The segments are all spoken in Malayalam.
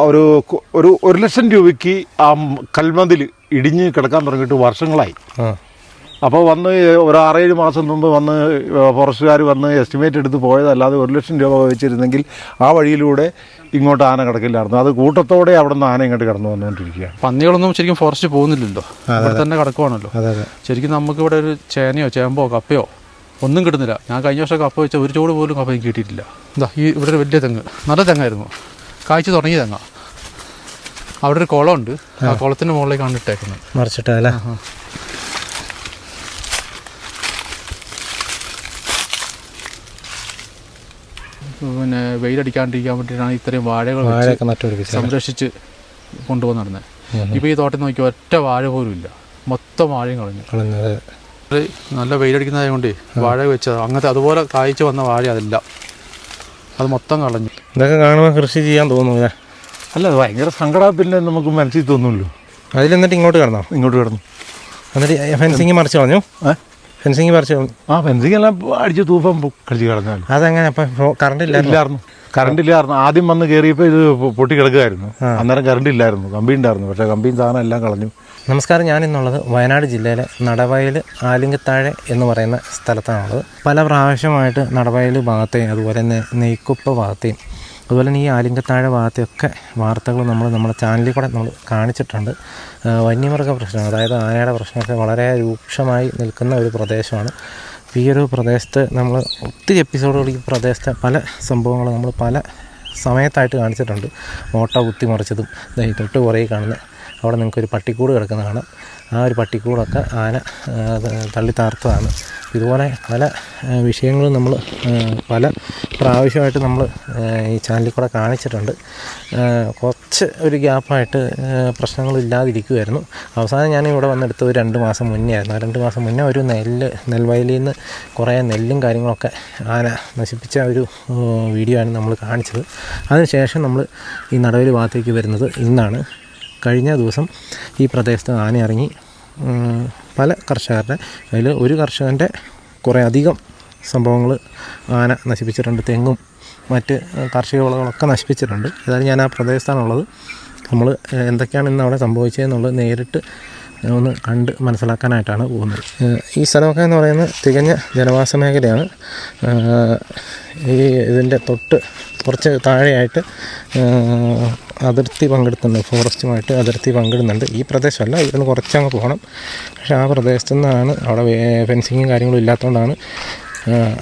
ഒരു ലക്ഷം രൂപയ്ക്ക് ആ കൽമതിൽ ഇടിഞ്ഞ് കിടക്കാൻ തുടങ്ങിയിട്ട് വർഷങ്ങളായി. അപ്പോൾ വന്ന് ഒരു 6-7 മാസം മുമ്പ് വന്ന് ഫോറസ്റ്റുകാർ വന്ന് എസ്റ്റിമേറ്റ് എടുത്ത് പോയതല്ലാതെ 1 ലക്ഷം രൂപ വെച്ചിരുന്നെങ്കിൽ ആ വഴിയിലൂടെ ഇങ്ങോട്ട് ആന കിടക്കില്ലായിരുന്നു. അത് കൂട്ടത്തോടെ അവിടെ നിന്ന് ആന ഇങ്ങോട്ട് കടന്നു വന്നുകൊണ്ടിരിക്കുകയാണ്. പന്നികളൊന്നും ശരിക്കും ഫോറസ്റ്റ് പോകുന്നില്ലല്ലോ, ഇവിടെ തന്നെ കിടക്കുവാണല്ലോ. ശരിക്കും നമുക്കിവിടെ ഒരു ചേനയോ ചേമ്പോ കപ്പയോ ഒന്നും കിട്ടുന്നില്ല. ഞാൻ കഴിഞ്ഞ വർഷം കപ്പ വെച്ചാൽ ഒരു ചോട് പോലും കപ്പ കിട്ടിയിട്ടില്ല. എന്താ ഈ ഇവിടെ ഒരു വലിയ തെങ്ങ്, നല്ല തെങ്ങായിരുന്നു, കായ്ച്ചു തുടങ്ങിയ തെങ്ങ. അവിടെ ഒരു കുളമുണ്ട്, ആ കുളത്തിൻ്റെ മുകളിലേക്കാണ് ഇട്ടേക്കുന്നത്, മറിച്ചിട്ടല്ലേ. പിന്നെ വെയിലടിക്കാണ്ടിരിക്കാൻ വേണ്ടിയിട്ടാണ് ഇത്രയും വാഴകൾ സംരക്ഷിച്ച് കൊണ്ടുപോകുന്ന നടന്നത്. ഇപ്പോൾ ഈ തോട്ടം നോക്കി ഒറ്റ വാഴ പോലും ഇല്ല, മൊത്തം വാഴയും കളഞ്ഞു. നല്ല വെയിലടിക്കുന്നതായത് കൊണ്ട് വാഴ വെച്ചത് അങ്ങനത്തെ അതുപോലെ കായ്ച്ചു വന്ന വാഴ അതല്ല, അത് മൊത്തം കളഞ്ഞു. ഇതൊക്കെ കാണുമ്പോൾ കൃഷി ചെയ്യാൻ തോന്നുന്നു. അല്ല, അത് ഭയങ്കര സങ്കടത്തിൻ്റെ നമുക്ക് മനസ്സിൽ തോന്നുമല്ലോ. അതിലെന്നിട്ട് ഇങ്ങോട്ട് കിടന്നു എന്നിട്ട് ഫെൻസിങ് മറിച്ച് കളഞ്ഞു. ഫെൻസിങ് പറിച്ചു. ഫെൻസിങ് എല്ലാം അടിച്ച് തൂഫാൻ കളിച്ച് കളഞ്ഞാൽ. അതെങ്ങനെ അപ്പം കറണ്ട് ഇല്ലായിരുന്നു? ആദ്യം വന്ന് കയറിയപ്പോൾ ഇത് പൊട്ടി കിടക്കുകയായിരുന്നു. അന്നേരം കറണ്ട് ഇല്ലായിരുന്നു, കമ്പി ഉണ്ടായിരുന്നു. പക്ഷേ കമ്പിയും സാധനം എല്ലാം കളഞ്ഞു. നമസ്കാരം, ഞാനിന്നുള്ളത് വയനാട് ജില്ലയിലെ നടവയൽ ആലിങ്കത്താഴെ എന്ന് പറയുന്ന സ്ഥലത്താണുള്ളത്. പല പ്രാവശ്യമായിട്ട് നടവയൽ ഭാഗത്തെയും അതുപോലെ തന്നെ നെയ്ക്കുപ്പ ഭാഗത്തെയും അതുപോലെ തന്നെ ഈ ആലിങ്കത്താഴെ ഭാഗത്തെയൊക്കെ വാർത്തകൾ നമ്മുടെ ചാനലിൽ കൂടെ നമ്മൾ കാണിച്ചിട്ടുണ്ട്. വന്യമൃഗ പ്രശ്നം, അതായത് ആനയുടെ പ്രശ്നമൊക്കെ വളരെ രൂക്ഷമായി നിൽക്കുന്ന ഒരു പ്രദേശമാണ്. ഈ ഒരു പ്രദേശത്ത് നമ്മൾ ഒത്തിരി എപ്പിസോഡുകൾ ഈ പ്രദേശത്തെ പല സംഭവങ്ങളും നമ്മൾ പല സമയത്തായിട്ട് കാണിച്ചിട്ടുണ്ട്. ഓട്ട കുത്തിമറിച്ചതും തൊട്ട് പുറകെ കാണുന്ന അവിടെ നിങ്ങൾക്കൊരു പട്ടിക്കൂട് കിടക്കുന്ന കാണാം. ആ ഒരു പട്ടിക്കൂടൊക്കെ ആന തള്ളി താർത്തതാണ്. ഇതുപോലെ പല വിഷയങ്ങളും നമ്മൾ പല പ്രാവശ്യമായിട്ട് നമ്മൾ ഈ ചാനലിൽ കൂടെ കാണിച്ചിട്ടുണ്ട്. കുറച്ച് ഒരു ഗ്യാപ്പായിട്ട് പ്രശ്നങ്ങളില്ലാതിരിക്കുമായിരുന്നു. അവസാനം ഞാൻ ഇവിടെ വന്നെടുത്ത് ഒരു 2 മാസം മുന്നേ ആയിരുന്നു. ആ 2 മാസം മുന്നേ ഒരു നെൽവയലിൽ നിന്ന് കുറേ നെല്ലും കാര്യങ്ങളൊക്കെ ആന നശിപ്പിച്ച ഒരു വീഡിയോ ആണ് നമ്മൾ കാണിച്ചത്. അതിനുശേഷം നമ്മൾ ഈ നടവയൽ ഭാഗത്തേക്ക് വരുന്നത് ഇന്നാണ്. കഴിഞ്ഞ ദിവസം ഈ പ്രദേശത്ത് ആന ഇറങ്ങി പല കർഷകരുടെ, അതിൽ ഒരു കർഷകൻ്റെ കുറേ അധികം സംഭവങ്ങൾ ആന നശിപ്പിച്ചിട്ടുണ്ട്. തെങ്ങും മറ്റ് കാർഷിക വിളകളൊക്കെ നശിപ്പിച്ചിട്ടുണ്ട്. ഏതായാലും ഞാൻ ആ പ്രദേശത്താണുള്ളത്. നമ്മൾ എന്തൊക്കെയാണ് ഇന്ന് അവിടെ സംഭവിച്ചതെന്നുള്ളത് നേരിട്ട് ഒന്ന് കണ്ട് മനസ്സിലാക്കാനായിട്ടാണ് പോകുന്നത്. ഈ സ്ഥലമൊക്കെ എന്ന് പറയുന്നത് തികഞ്ഞ ജനവാസ മേഖലയാണ്. ഇതിൻ്റെ തൊട്ട് കുറച്ച് താഴെയായിട്ട് അതിർത്തി പങ്കിടുന്നുണ്ട്, ഫോറസ്റ്റുമായിട്ട് അതിർത്തി പങ്കിടുന്നുണ്ട്. ഈ പ്രദേശമല്ല, ഇവിടുന്ന് കുറച്ചങ്ങ് പോകണം. പക്ഷേ ആ പ്രദേശത്തു നിന്നാണ്, അവിടെ ഫെൻസിങ്ങും കാര്യങ്ങളും ഇല്ലാത്തതുകൊണ്ടാണ്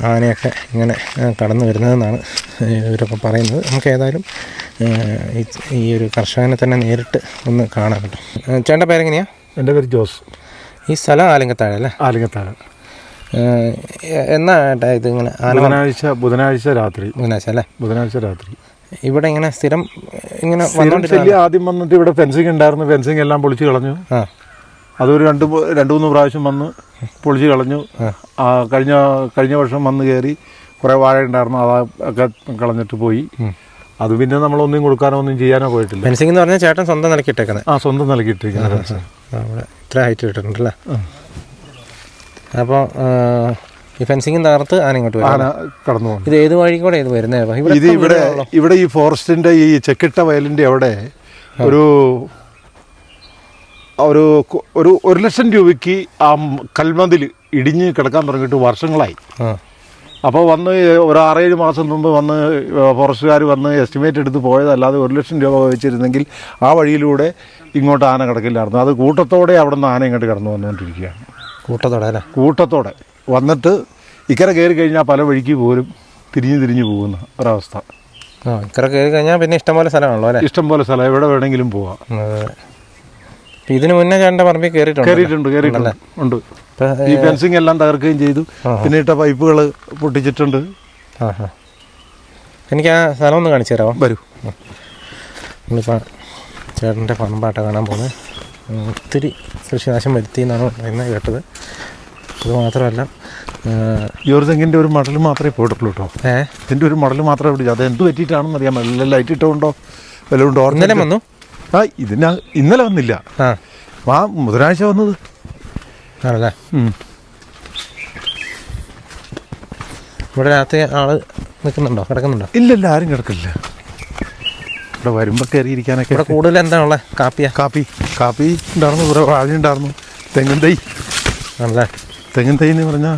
ആനയൊക്കെ ഇങ്ങനെ കടന്നു വരുന്നതെന്നാണ് ഇവരൊക്കെ പറയുന്നത്. നമുക്ക് ഏതായാലും ഈ ഒരു കർഷകനെ തന്നെ നേരിട്ട് ഒന്ന് കാണാൻ കേട്ടോ. ചേട്ടൻ്റെ പേരെങ്ങനെയാണ്? എൻ്റെ പേര് ജോസ്. ഈ സ്ഥലം ആലിങ്കത്താഴെ അല്ലേ? ആലിങ്കത്താഴെ. എന്നാ ഏട്ടാ ഇത് ഇങ്ങനെ? ബുധനാഴ്ച രാത്രി. ബുധനാഴ്ച രാത്രി ഇവിടെ ഇങ്ങനെ സ്ഥിരം ഇങ്ങനെ ആദ്യം വന്നിട്ട് ഇവിടെ ഫെൻസിങ് ഉണ്ടായിരുന്നു. ഫെൻസിങ് എല്ലാം പൊളിച്ച് കളഞ്ഞു. അതൊരു 2-3 പ്രാവശ്യം വന്ന് പൊളിച്ച് കളഞ്ഞു. കഴിഞ്ഞ വർഷം വന്ന് കയറി കുറേ വാഴ ഉണ്ടായിരുന്നു, അതൊക്കെ കളഞ്ഞിട്ട് പോയി. അത് പിന്നെ നമ്മളൊന്നും കൊടുക്കാനോ ഒന്നും ചെയ്യാനോ പോയിട്ടില്ല. ഫെൻസിങ് എന്ന് പറഞ്ഞാൽ ചേട്ടൻ സ്വന്തം നിലക്കിട്ടേക്കുന്നത്? സ്വന്തം നിലക്കിട്ടിരിക്കുന്നത്. അവിടെ ഇത്ര ഹൈറ്റ് കിട്ടുന്നുണ്ടല്ലേ? അപ്പോൾ ഈ ഫെൻസിങ് തകർത്ത് ആന ഇങ്ങോട്ട് കടന്നു പോകും. ഇത് ഏത് വഴി കൂടെ ഇത് വരുന്നത്? ഇവിടെ ഈ ഫോറസ്റ്റിന്റെ ഈ ചെക്കിട്ട വയലിന്റെ അവിടെ ഒരു 1 ലക്ഷം രൂപയ്ക്ക് ആ കൽമതിൽ ഇടിഞ്ഞ് കിടക്കാൻ തുടങ്ങിയിട്ട് വർഷങ്ങളായി. അപ്പോൾ വന്ന് ഒരു 6-7 മാസം മുമ്പ് വന്ന് ഫോറസ്റ്റുകാർ വന്ന് എസ്റ്റിമേറ്റ് എടുത്ത് പോയതല്ലാതെ 1 ലക്ഷം രൂപ വെച്ചിരുന്നെങ്കിൽ ആ വഴിയിലൂടെ ഇങ്ങോട്ട് ആന കിടക്കില്ലായിരുന്നു. അത് കൂട്ടത്തോടെ അവിടെ നിന്ന് ആന ഇങ്ങോട്ട് കടന്നു വന്നുകൊണ്ടിരിക്കുകയാണ്. കൂട്ടത്തോടെ വന്നിട്ട് ഇക്കരെ കയറി കഴിഞ്ഞാൽ പല വഴിക്ക് പോലും തിരിഞ്ഞു പോകുന്ന ഒരവസ്ഥ. ഇക്കരെ കയറി കഴിഞ്ഞാൽ പിന്നെ ഇഷ്ടംപോലെ സ്ഥലമാണല്ലോ അല്ലേ? ഇഷ്ടംപോലെ സ്ഥലം, എവിടെ വേണമെങ്കിലും പോവാം. ഇതിന് മുന്നേ ചേട്ടൻ്റെ പറമ്പിൽ കയറിയിട്ടുണ്ട്. ഉണ്ട്. ഈ ഫെൻസിങ് എല്ലാം തകർക്കുകയും ചെയ്തു. പിന്നെ ഇട്ട പൈപ്പുകൾ പൊട്ടിച്ചിട്ടുണ്ട്. എനിക്ക് ആ സ്ഥലം ഒന്ന് കാണിച്ചു തരാമോ? വരൂ. നമ്മളിപ്പോൾ ചേട്ടൻ്റെ പറമ്പാട്ട കാണാൻ പോകുന്നത്. ഒത്തിരി കൃഷിനാശം വരുത്തി എന്നാണ് പറയുന്നത് കേട്ടത്. അത് മാത്രമല്ല, ഈ ഒരു തെങ്ങിൻ്റെ ഒരു മടൽ മാത്രമേ പോയിട്ടുള്ളൂ കേട്ടോ. ഇതിൻ്റെ ഒരു മടൽ മാത്രമേ പിടിച്ചു. അത് എന്ത് പറ്റിയിട്ടാണെന്ന് അറിയാൻ പറ്റില്ല. ലൈറ്റ് ഇട്ടുകൊണ്ടോ വല്ലതുകൊണ്ടോ? ഇന്നലെ വന്നു? ഇന്നലെ വന്നില്ല. ബുധനാഴ്ച വന്നത് ആണല്ലേ? ഇവിടെ രാത്രി ആള് നിൽക്കുന്നുണ്ടോ, കിടക്കുന്നുണ്ടോ? ഇല്ലല്ല, ആരും കിടക്കില്ല. ഇവിടെ വരുമ്പോൾ കയറിയിരിക്കാനൊക്കെ. ഇവിടെ കൂടുതൽ എന്താ ഉള്ളത്? കാപ്പി ഉണ്ടായിരുന്നു, കുറേ വാഴ ഉണ്ടായിരുന്നു, തെങ്ങും തൈ ആണല്ലേ. തെങ്ങും തൈ എന്ന് പറഞ്ഞാൽ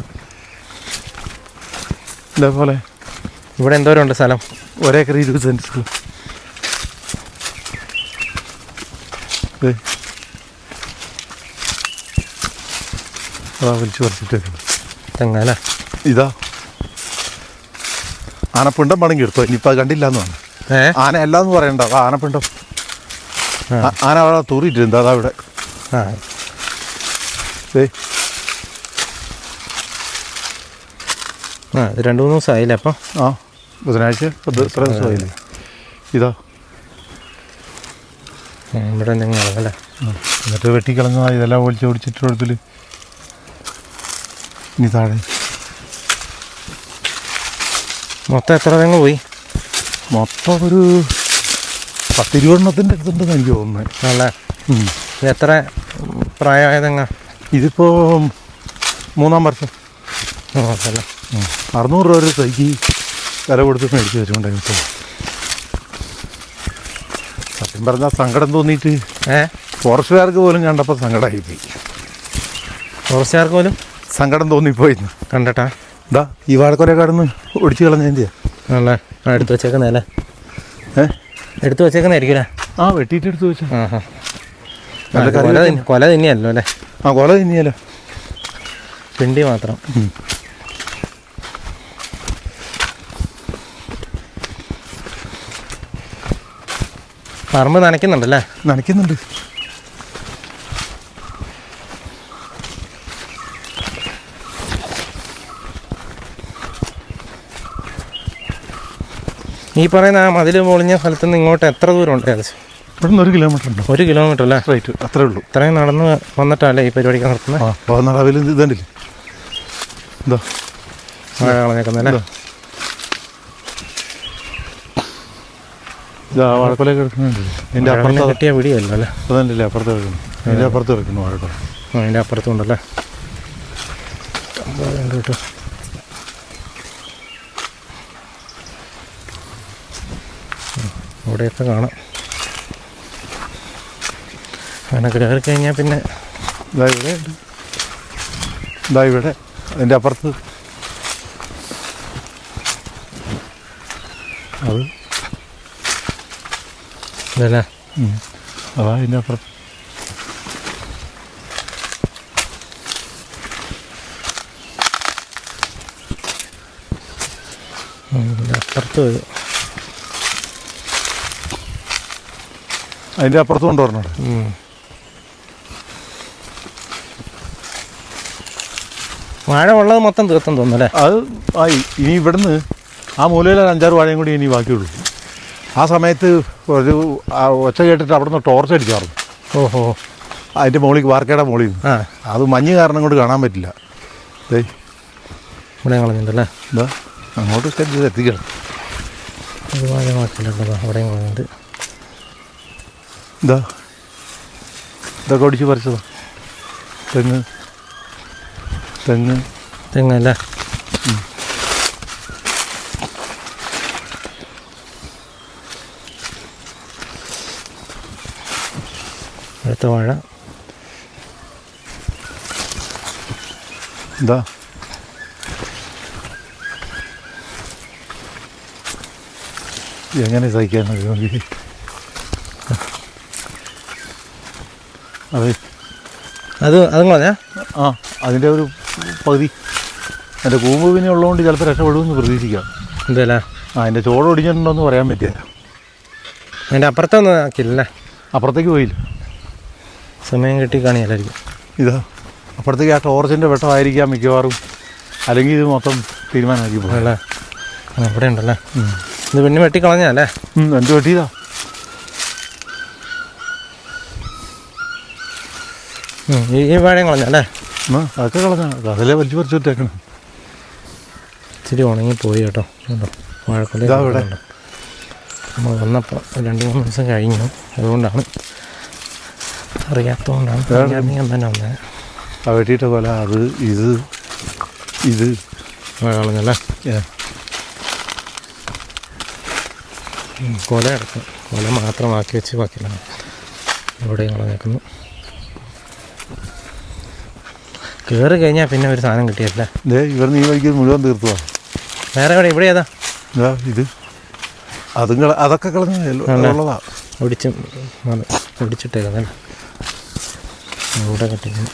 ഇതേപോലെ. ഇവിടെ എന്തോരം ഉണ്ട് സ്ഥലം? 1 ഏക്കർ 20 സെൻറ്റ് സ്ഥലം. വലിച്ചു പറിച്ചിട്ട് തെങ്ങല്ലേ. ഇതാ ആനപ്പിണ്ടം പണിങ്ങി എടുത്തോ. ഇനിയിപ്പോൾ അത് കണ്ടില്ല എന്ന് പറഞ്ഞു. ആന എല്ലാന്ന് പറയണ്ട, ആനപ്പിണ്ടം. ആന അവിടെ തൂറിയിട്ടുണ്ട്. അതാ ഇവിടെ. ഇത് 2-3 ദിവസമായില്ലേ അപ്പം? ബുധനാഴ്ച ഇത്ര ദിവസമായില്ലേ. ഇതാ ഇവിടെ എന്തെങ്കിലും അല്ലേ. എന്നിട്ട് വെട്ടിക്കളഞ്ഞ ഇതെല്ലാം ഒളിച്ച് ഓടിച്ചിട്ട് കൊടുത്തില്. ഇനി താഴെ മൊത്തം എത്ര തെങ്ങ് പോയി? മൊത്തം ഒരു 10-20 അടുത്തുണ്ടെന്ന് എനിക്ക് തോന്നുന്നത്. അല്ലേ. ഇത് എത്ര പ്രായമായ തെങ്ങ? ഇതിപ്പോൾ 3-ാം വർഷം. അല്ലേ. 600 രൂപ ഒരു തൈക്ക് വില കൊടുത്ത് മേടിച്ച് വെച്ചുകൊണ്ടായിരുന്നു. സത്യം പറഞ്ഞാൽ സങ്കടം തോന്നിയിട്ട് ഫോറസ്റ്റുകാർക്ക് പോലും കണ്ടപ്പോൾ സങ്കടമായിപ്പോയി. ഫോറസ്റ്റുകാർക്ക് പോലും സങ്കടം തോന്നിപ്പോയിന്ന് കണ്ടട്ടാ. ഇതാ ഈ വാഴക്കൊല കടന്ന് ഒടിച്ചു കളഞ്ഞതിൻ്റെ അല്ലേ. എടുത്ത് വെച്ചേക്കുന്നല്ലേ. എടുത്ത് വെച്ചേക്കുന്നതായിരിക്കും. വെട്ടിയിട്ട് എടുത്ത് വെച്ചാൽ കൊല തന്നെയല്ലോ അല്ലേ. കൊല തന്നെയല്ലോ, പിണ്ടി മാത്രം. പറമ്പ് നനയ്ക്കുന്നുണ്ടല്ലേ? നനയ്ക്കുന്നുണ്ട്. ഈ പറയുന്ന ആ മതിൽ പൊളിഞ്ഞ സ്ഥലത്ത് നിന്ന് ഇങ്ങോട്ട് എത്ര ദൂരം ഉണ്ട്? ഏകദേശം ഇവിടെ നിന്ന് 1 കിലോമീറ്റർ ഉണ്ടോ? 1 കിലോമീറ്റർ അല്ലേ. റൈറ്റ്, അത്രേ ഉള്ളൂ. ഇത്രയും നടന്ന് വന്നിട്ടല്ലേ ഈ പരിപാടിക്ക് നടത്തുന്നത്? നടവിൽ ഇതുണ്ടല്ലേ, ഇതാ മഴ കളഞ്ഞേക്കുന്നല്ലേ. വാഴക്കൊല കിടക്കുന്നുണ്ട്. എൻ്റെ അപ്പുറത്ത് കിട്ടിയ പിടിയല്ലോ അല്ലേ. അതല്ലേ അപ്പുറത്ത് കിടക്കുന്നു. എൻ്റെ അപ്പുറത്ത് കിടക്കുന്നു വാഴക്കൊല. അതിൻ്റെ അപ്പുറത്തും ഉണ്ടല്ലേ. കേട്ടോ ഇവിടെയൊക്കെ കാണാം. അങ്ങനെ കയറി കഴിഞ്ഞാൽ പിന്നെ ഇതാ ഇവിടെ ഉണ്ട്. ഇതാ ഇവിടെ അതിൻ്റെ അപ്പുറത്ത് അത് ഇതല്ലേ. അതാ അതിൻ്റെ അപ്പുറത്ത്. അപ്പുറത്ത് വരും. അതിൻ്റെ അപ്പുറത്ത് കൊണ്ടുവരണം. വാഴ ഉള്ളത് മൊത്തം തീർത്തും തോന്നുന്നല്ലേ. അത് ആയി. ഇനി ഇവിടുന്ന് ആ മൂലയിൽ 5-6 വാഴയും കൂടി ഇനി ബാക്കിയുള്ളൂ. ആ സമയത്ത് ഒരു ഒച്ച കേട്ടിട്ട് അവിടെ നിന്ന് ടോർച്ച് അടിച്ചായിരുന്നു. ഓഹോ. അതിൻ്റെ മുകളിൽ വാർക്കയുടെ മുകളിൽ അത് മഞ്ഞ് കാരണം കൊണ്ട് കാണാൻ പറ്റില്ല. ഇവിടെ കളഞ്ഞിട്ടുണ്ടല്ലേ. എന്താ അങ്ങോട്ടൊക്കെ എത്തിക്കണം. അത് വാഴ കുഴപ്പമില്ല. അവിടെയും കളഞ്ഞിട്ട് ഇതൊക്കെ ഒടിച്ച് പറിച്ചതാ. തെങ്ങല്ലേ. അടുത്ത വാഴ എന്താ എങ്ങനെ സഹിക്കാനോ. അതെ അതും കളഞ്ഞാ. അതിൻ്റെ ഒരു പകുതി അതിൻ്റെ കൂമ്പ് പിന്നെ ഉള്ളതുകൊണ്ട് ചിലപ്പോൾ രക്ഷപ്പെടുമെന്ന് പ്രതീക്ഷിക്കാം. എന്തല്ലേ. അതിൻ്റെ ചോട് ഒടിഞ്ഞിട്ടുണ്ടോയെന്ന് പറയാൻ പറ്റില്ല. അതിൻ്റെ അപ്പുറത്തൊന്നും ആക്കിയില്ലല്ലേ. അപ്പുറത്തേക്ക് പോയില്ല. സമയം കിട്ടി കാണിയല്ലായിരിക്കും. ഇതാ അപ്പുറത്തേക്ക് ആ ടോർച്ചിൻ്റെ വെട്ടമായിരിക്കാം മിക്കവാറും. അല്ലെങ്കിൽ ഇത് മൊത്തം തീരുമാനമാക്കി പോകല്ലേ. ഇവിടെ ഉണ്ടല്ലേ. ഇത് പിന്നെ വെട്ടിക്കളഞ്ഞല്ലേ. എന്ത് വെട്ടിയതാ. ഈ വാഴയും കളഞ്ഞല്ലേ. അതൊക്കെ കളഞ്ഞ അതല്ലേ വലിച്ചു പറിച്ചു വിട്ടേക്കണം. ഇച്ചിരി ഉണങ്ങിപ്പോയി കേട്ടോ. വാഴക്കൊല ഇവിടെ നമ്മൾ വന്നപ്പോൾ 2-3 ദിവസം കഴിഞ്ഞു. അതുകൊണ്ടാണ് അറിയാത്തതുകൊണ്ടാണ് തന്നെ വന്നത്. ആ വെട്ടിയിട്ട കൊല അത് ഇത് കളഞ്ഞല്ലേ. കൊല കിടക്കും. വല മാത്രമാക്കി വെച്ച് ബാക്കിയില്ല. എവിടെയും കളഞ്ഞേക്കുന്നു. കയറി കഴിഞ്ഞാൽ പിന്നെ ഒരു സാധനം കിട്ടിയല്ലേ. ഇവർ നീ വഴിക്ക് മുഴുവൻ തീർത്തുവാ. വേറെ എവിടെ ഇവിടെ ഏതാ ഇത് അതും അതൊക്കെ കളഞ്ഞുള്ളതാ. ഒടിച്ചിട്ടേക്കുന്നല്ലേ. ഇവിടെ കെട്ടിക്കുന്നു.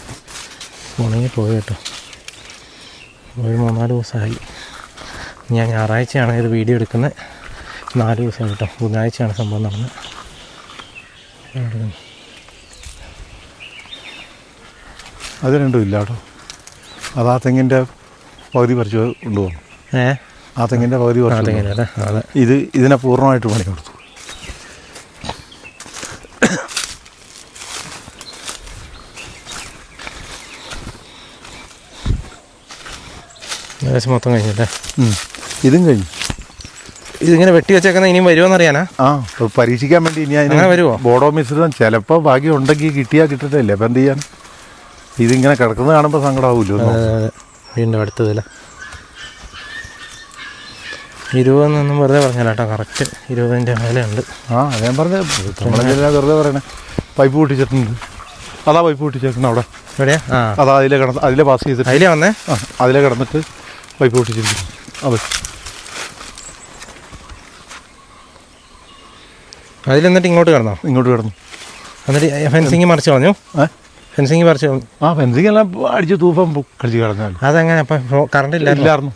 ഉണങ്ങി പോയി കേട്ടോ. ഒരു 3-4 ദിവസമായി. ഞാൻ ഞായറാഴ്ചയാണ് ഇത് വീഡിയോ എടുക്കുന്നത്. 4 ദിവസം കേട്ടോ. ബുധനാഴ്ചയാണ് സംഭവം നടന്നത്. അത് രണ്ടും ഇല്ല കേട്ടോ. അത് ആ തെങ്ങിൻ്റെ പകുതി പറിച്ച് കൊണ്ടുപോകും. ആ തെങ്ങിൻ്റെ പകുതി പറിച്ച് ഇതിനെ പൂർണ്ണമായിട്ട് പണി കൊടുത്തു. ഏകദേശം മൊത്തം കഴിഞ്ഞല്ലേ. ഇതും കഴിഞ്ഞു. ഇതിങ്ങനെ വെട്ടി വെച്ചേക്കുന്ന ഇനിയും വരുമോന്നറിയാനാ? പരീക്ഷിക്കാൻ വേണ്ടി ഇനി അങ്ങനെ വരുമോ? ബോഡോ മിശ്രിതം ചിലപ്പോൾ ഭാഗ്യം ഉണ്ടെങ്കിൽ കിട്ടിയാൽ കിട്ടത്തില്ല. അപ്പം എന്ത് ചെയ്യാൻ? ഇതിങ്ങനെ കിടക്കുന്നത് കാണുമ്പോൾ സങ്കടമാവുമല്ലോ. വീണ്ടും അടുത്തതല്ല 20 വെറുതെ പറഞ്ഞാൽ കേട്ടോ. കറക്റ്റ് 20ൻ്റെ മേലെയുണ്ട്. ഞാൻ പറഞ്ഞത് നമ്മളെല്ലാം വെറുതെ പറയണേ. പൈപ്പ് പൊട്ടിച്ചിട്ടുണ്ട്. അതാ പൈപ്പ് പൊട്ടിച്ചേക്കണം അവിടെ. എവിടെയാ? അതാ അതിലെ പാസ് ചെയ്തിട്ട് അതിലേ വന്നേ. അതിലെ കിടന്നിട്ട് പൈപ്പ് പൊട്ടിച്ചിരിക്കുന്നു. അതെ, അതിലെന്നിട്ട് ഇങ്ങോട്ട് കിടന്നോ? ഇങ്ങോട്ട് കിടന്നു. എന്നിട്ട് ഫെൻസിങ് മറിച്ച് കളഞ്ഞു. ഫെൻസിങ് മറിച്ച് കളഞ്ഞു. ഫെൻസിങ് എല്ലാം അടിച്ച് തൂഫം കളിച്ച് കിടന്നാൽ. അതെങ്ങനെ അപ്പം കറണ്ട് ഇല്ലായിരുന്നു?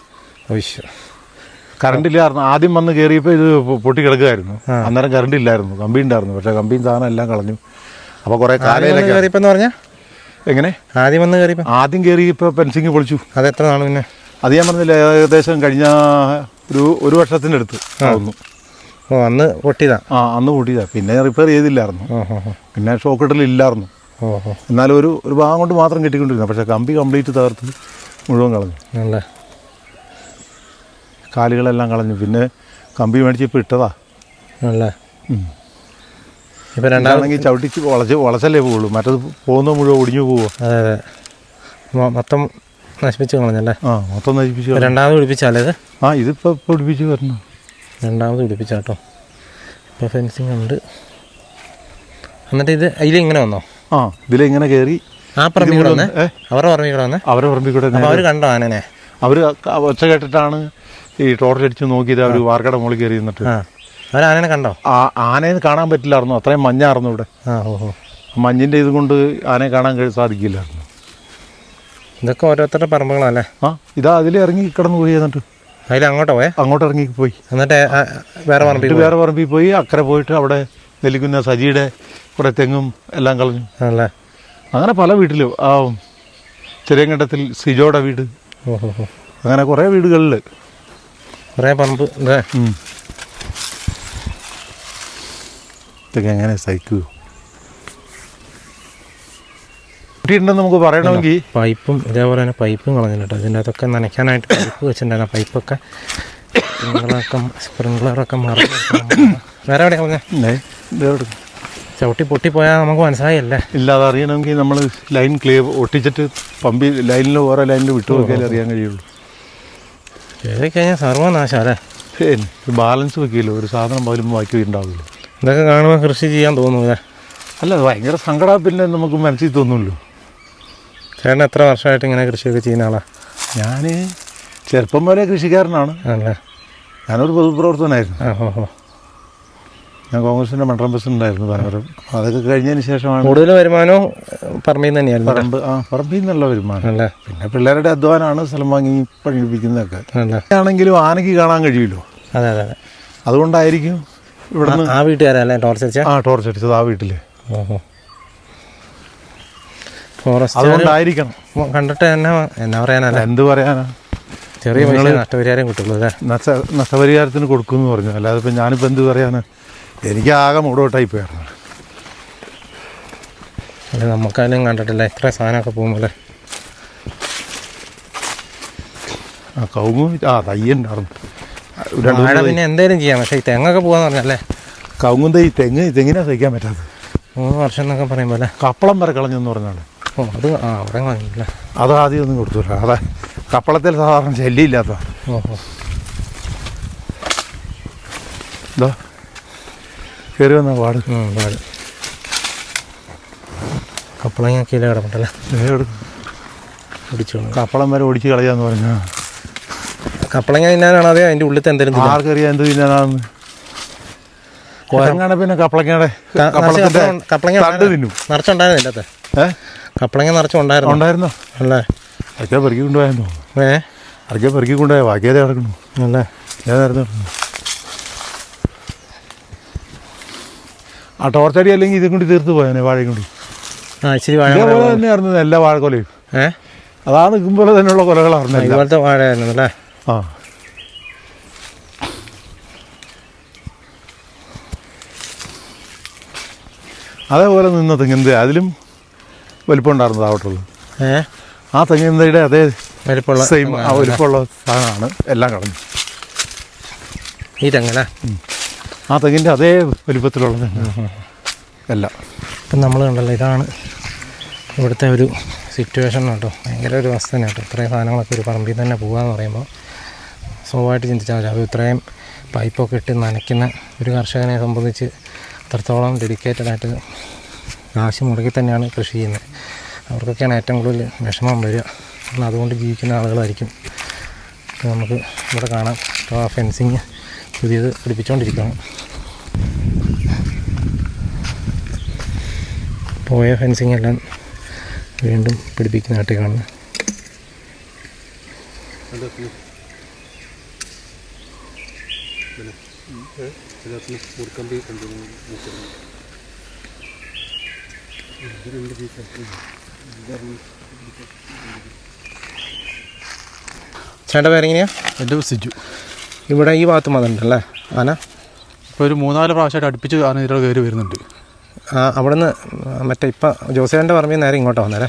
കറണ്ട് ഇല്ലായിരുന്നു. ആദ്യം വന്ന് കയറിയപ്പോൾ ഇത് പൊട്ടി കിടക്കുമായിരുന്നു. അന്നേരം കറണ്ട് ഇല്ലായിരുന്നു. കമ്പി ഉണ്ടായിരുന്നു. പക്ഷേ കമ്പിയും സാധനം എല്ലാം കളഞ്ഞു. അപ്പോൾ കുറേ കാലയിലൊക്കെ കയറിയപ്പോൾ പറഞ്ഞാൽ എങ്ങനെ? ആദ്യം കയറിയപ്പോൾ ഫെൻസിങ് പൊളിച്ചു. അത് എത്ര നാൾ പിന്നെ? അത് ഞാൻ പറഞ്ഞില്ല, ഏകദേശം കഴിഞ്ഞ ഒരു വർഷത്തിൻ്റെ അടുത്ത് ആവുന്നു. അന്ന് പൊട്ടിയതാ. അന്ന് പൊട്ടിയതാ. പിന്നെ റിപ്പയർ ചെയ്തില്ലായിരുന്നു. പിന്നെ ഷോക്ക് ഇടലില്ലായിരുന്നു. എന്നാലും ഒരു ഭാഗം കൊണ്ട് മാത്രം കെട്ടിക്കൊണ്ടിരുന്നു. പക്ഷേ കമ്പി കംപ്ലീറ്റ് തകർത്ത് മുഴുവൻ കളഞ്ഞു. കാലുകളെല്ലാം കളഞ്ഞു. പിന്നെ കമ്പി മേടിച്ചപ്പോൾ ഇട്ടതാ. ഇപ്പം രണ്ടാണെങ്കിൽ ചവിട്ടിച്ച് വളച്ചല്ലേ പോവുള്ളൂ. മറ്റത് പോകുന്നത് മുഴുവൻ ഒടിഞ്ഞു പോവുക. അതെ, മൊത്തം നശിപ്പിച്ച് കളഞ്ഞല്ലേ. മൊത്തം നശിപ്പിച്ച്. രണ്ടാമത് പിടിപ്പിച്ചാലേ ഇത്? ഇതിപ്പോൾ പിടിപ്പിച്ച് വരണം. രണ്ടാമത് പിടിപ്പിച്ചാട്ടോ. ഇപ്പോൾ ഫെൻസിങ് ഉണ്ട്. എന്നിട്ട് ഇത് ഇതിലിങ്ങനെ വന്നോ? ഇതിലിങ്ങനെ കയറി ആ പറമ്പിൽ കൂടെ വന്നേ? അവരുടെ പറമ്പിൽ കൂടെ വന്നേ? അവരുടെ പറമ്പിൽ കൂടെ. അവർ കണ്ടോ ആനനെ? അവർ ഒച്ച കേട്ടിട്ടാണ് ഈ ടോർച്ചടിച്ച് നോക്കിയത്. അവർ വാർക്കട മുകളിൽ കയറി നിന്നിട്ട്. അവർ ആനനെ കണ്ടോ? ആനയെ കാണാൻ പറ്റില്ലായിരുന്നു. അത്രയും മഞ്ഞായിരുന്നു ഇവിടെ. മഞ്ഞിൻ്റെ ഇത് കൊണ്ട് ആനയെ കാണാൻ സാധിക്കില്ലായിരുന്നു. ഇതൊക്കെ ഓരോരുത്തരുടെ പറമ്പുകളല്ലേ? ഇതാ അതിൽ ഇറങ്ങി കിടന്നു പോയി. എന്നിട്ട് അതിൽ അങ്ങോട്ടോ പോയേ? അങ്ങോട്ട് ഇറങ്ങി പോയി. എന്നിട്ട് വേറെ പറമ്പിൽ പോയി. അക്കരെ പോയിട്ട് അവിടെ നെല്ലിക്കുന്ന സജിയുടെ കുറേ തെങ്ങും എല്ലാം കളഞ്ഞു. അങ്ങനെ പല വീട്ടിലും. ചെറിയങ്കണ്ടത്തിൽ സിജോയുടെ വീട്, അങ്ങനെ കുറേ വീടുകളിൽ കുറേ പറമ്പ്. ഇതൊക്കെ എങ്ങനെ സഹിക്കുമോ? കിട്ടിയിട്ടുണ്ടെന്ന് നമുക്ക് പറയണമെങ്കിൽ പൈപ്പും ഇതേപോലെ തന്നെ പൈപ്പും കളഞ്ഞില്ല കേട്ടോ. ഇതിൻ്റെ അകത്തൊക്കെ നനയ്ക്കാനായിട്ട് പൈപ്പ് വെച്ചിട്ടുണ്ടായിരുന്നു. പൈപ്പൊക്കെ സ്പ്രിംഗ്ലറൊക്കെ മറന്നു. വേറെ എവിടെ കളഞ്ഞേ? ചവിട്ടി പൊട്ടിപ്പോയാൽ നമുക്ക് മനസ്സിലായല്ലേ? ഇല്ലാതെ അറിയണമെങ്കിൽ നമ്മൾ ലൈൻ ക്ലിയർ ഒട്ടിച്ചിട്ട് പമ്പി ലൈനിൽ ഓരോ ലൈനിൽ വിട്ടു നോക്കിയാലേ അറിയാൻ കഴിയുള്ളൂ. കയറി കഴിഞ്ഞാൽ സർവ്വനാശം അല്ലേ? ബാലൻസ് വെക്കില്ല. ഒരു സാധനം പോലും ബാക്കി ഉണ്ടാവില്ല. ഇതൊക്കെ കാണുമ്പോൾ കൃഷി ചെയ്യാൻ തോന്നൂല്ലേ? അല്ല, ഭയങ്കര സങ്കടം. പിന്നെ നമുക്ക് മനസ്സിൽ തോന്നുമല്ലോ. ചേട്ടൻ എത്ര വർഷമായിട്ട് ഇങ്ങനെ കൃഷിയൊക്കെ ചെയ്യുന്ന ആളാണ്? ഞാൻ ചെറുപ്പം പോലെ കൃഷിക്കാരനാണ്. അല്ലേ? ഞാനൊരു പൊതുപ്രവർത്തനായിരുന്നു. ഞാൻ കോൺഗ്രസിൻ്റെ മണ്ഡലം പ്രസിഡൻ്റായിരുന്നു പനമരം. അതൊക്കെ കഴിഞ്ഞതിന് ശേഷമാണ് കൂടുതൽ വരുമാനവും പറമ്പിൽ നിന്ന് തന്നെയായിരുന്നു. പറമ്പിൽ നിന്നുള്ള വരുമാനം അല്ലേ. പിന്നെ പിള്ളേരുടെ അധ്വാനമാണ് സ്ഥലം വാങ്ങി പണിയെടുപ്പിക്കുന്നതൊക്കെ. ആണെങ്കിലും ആനയ്ക്ക് കാണാൻ കഴിയുമല്ലോ. അതെ അതെ അതെ. അതുകൊണ്ടായിരിക്കും ഇവിടെ ആ വീട്ടുകാരല്ലേ ടോർച്ചടിച്ച? ടോർച്ച് അടിച്ചത് ആ വീട്ടിൽ. ഫോറസ്റ്റ് അതുകൊണ്ടായിരിക്കണം. കണ്ടിട്ട് തന്നെ എന്നാ പറയാനല്ല, എന്ത് പറയാനാ, ചെറിയ നഷ്ടപരിഹാരം കിട്ടുള്ളൂ അല്ലേ? നഷ്ടപരിഹാരത്തിന് കൊടുക്കുമെന്ന് പറഞ്ഞു. അല്ലാതെ ഇപ്പം ഞാനിപ്പോൾ എന്ത് പറയാനാ, എനിക്ക് ആകെ മൂടോട്ടായിപ്പോയായിരുന്നു. അല്ല, നമുക്കാരും കണ്ടിട്ടില്ല എത്ര സാധനമൊക്കെ പോകുമ്പോൾ. കവുങ്ങും തയ്യുണ്ടായിരുന്നു. പിന്നെ എന്തേലും ചെയ്യാം. പക്ഷേ ഈ തെങ്ങൊക്കെ പോകാന്ന് പറഞ്ഞല്ലേ? കവുങ്ങും തൈ തെങ്ങിനാ സഹിക്കാൻ പറ്റാത്തത്. 3 വർഷം എന്നൊക്കെ പറയുമ്പോൾ അല്ലേ? കപ്പളം വരെ കളഞ്ഞെന്ന് പറഞ്ഞാണ്. അത് അവിടെ കളഞ്ഞില്ല. അത് ആദ്യം ഒന്നും കൊടുത്തില്ല. അതെ, കപ്പളത്തിൽ സാധാരണ ശല്യമില്ലാത്ത. കയറി വന്ന പാട് പാട് കപ്പളങ്ങ കീഴ കിടപ്പുണ്ടല്ലേ ഓടിച്ചോളൂ. കപ്പളം വരെ ഓടിച്ച് കളയാന്ന് പറഞ്ഞാൽ കപ്പളങ്ങ തിന്നാനാണ് അതേ അതിൻ്റെ ഉള്ളിൽ എന്തെങ്കിലും ആർക്കറിയാം എന്ത് തിന്നാനാന്ന്. കുരങ്ങാണ് പിന്നെ കപ്പളങ്ങയുടെ കപ്പളങ്ങ തണ്ട് തിന്നും. നിറച്ചുണ്ടായിരുന്നു ഇതിൻ്റെ അകത്ത് കപ്പളങ്ങ നിറച്ചുണ്ടായിരുന്നു. ഉണ്ടായിരുന്നോ? അല്ലേ അതൊക്കെ പെറുക്കി കൊണ്ടുപോയെന്നോ? അതൊക്കെ പെറുക്കി കൊണ്ടുപോയ ബാക്കിയതേ കിടക്കണു. അല്ലേ ഏതായിരുന്നു ആ ടോർച്ചടി അല്ലെങ്കിൽ ഇതും കൊണ്ട് തീർത്ത് പോയാനെ വാഴയും കൊണ്ട്. ഇച്ചിരി വാഴ ഇതേപോലെ തന്നെയായിരുന്നു എല്ലാ വാഴക്കൊലയും. അതാ നിൽക്കുമ്പോൾ തന്നെയുള്ള കൊലകളായിരുന്നു. ഇതുപോലത്തെ വാഴയായിരുന്നു അല്ലേ? ആ അതേപോലെ നിന്ന തെങ്ങിന്ത അതിലും വലിപ്പം ഉണ്ടായിരുന്നത് ആവട്ടുള്ളൂ. ആ തെങ്ങിന്തയുടെ അതേ വലിപ്പമുള്ള സെയിം വലിപ്പമുള്ള സാധനമാണ് എല്ലാം കളഞ്ഞു. ഈ തെങ്ങല്ലേ? ആ തെങ്ങിൻ്റെ അതേ വലിപ്പത്തിലുള്ള തെങ്ങ് എല്ലാം. ഇപ്പം നമ്മൾ കണ്ടല്ലോ, ഇതാണ് ഇവിടുത്തെ ഒരു സിറ്റുവേഷൻ കേട്ടോ. ഭയങ്കര ഒരു അവസ്ഥ തന്നെ കേട്ടോ. ഇത്രയും സാധനങ്ങളൊക്കെ ഒരു പറമ്പിൽ തന്നെ പോകാമെന്ന് പറയുമ്പോൾ സ്വാഭാവികമായിട്ട് ചിന്തിച്ചാൽ മതി. അത് ഇത്രയും പൈപ്പൊക്കെ ഇട്ട് നനയ്ക്കുന്ന ഒരു കർഷകനെ സംബന്ധിച്ച് അത്രത്തോളം ഡെഡിക്കേറ്റഡായിട്ട് കാശ് മുടക്കി തന്നെയാണ് കൃഷി ചെയ്യുന്നത്. അവർക്കൊക്കെയാണ് ഏറ്റവും കൂടുതൽ വിഷമം വരിക. കാരണം അതുകൊണ്ട് ജീവിക്കുന്ന ആളുകളായിരിക്കും. നമുക്ക് ഇവിടെ കാണാം ആ ഫെൻസിങ് പുതിയത് പിടിപ്പിച്ചുകൊണ്ടിരിക്കുകയാണ്. പോയ ഫെൻസിങ് എല്ലാം വീണ്ടും പിടിപ്പിക്കുന്നതായിട്ട് കാണുന്നു. ചേട്ടൻ്റെ പേരെങ്ങനെയാ? എൻ്റെ സിജു. ഇവിടെ ഈ ഭാഗത്ത് മതമുണ്ടല്ലേ ആന? ഇപ്പോൾ ഒരു 3-4 പ്രാവശ്യമായിട്ട് അടുപ്പിച്ച് ആന ഇതിലൂടെ കയറി വരുന്നുണ്ട്. അവിടെ നിന്ന് മറ്റേ ഇപ്പം ജോസേൻ്റെ പറമ്പിൽ നേരെ ഇങ്ങോട്ടാണ് വന്നേരെ?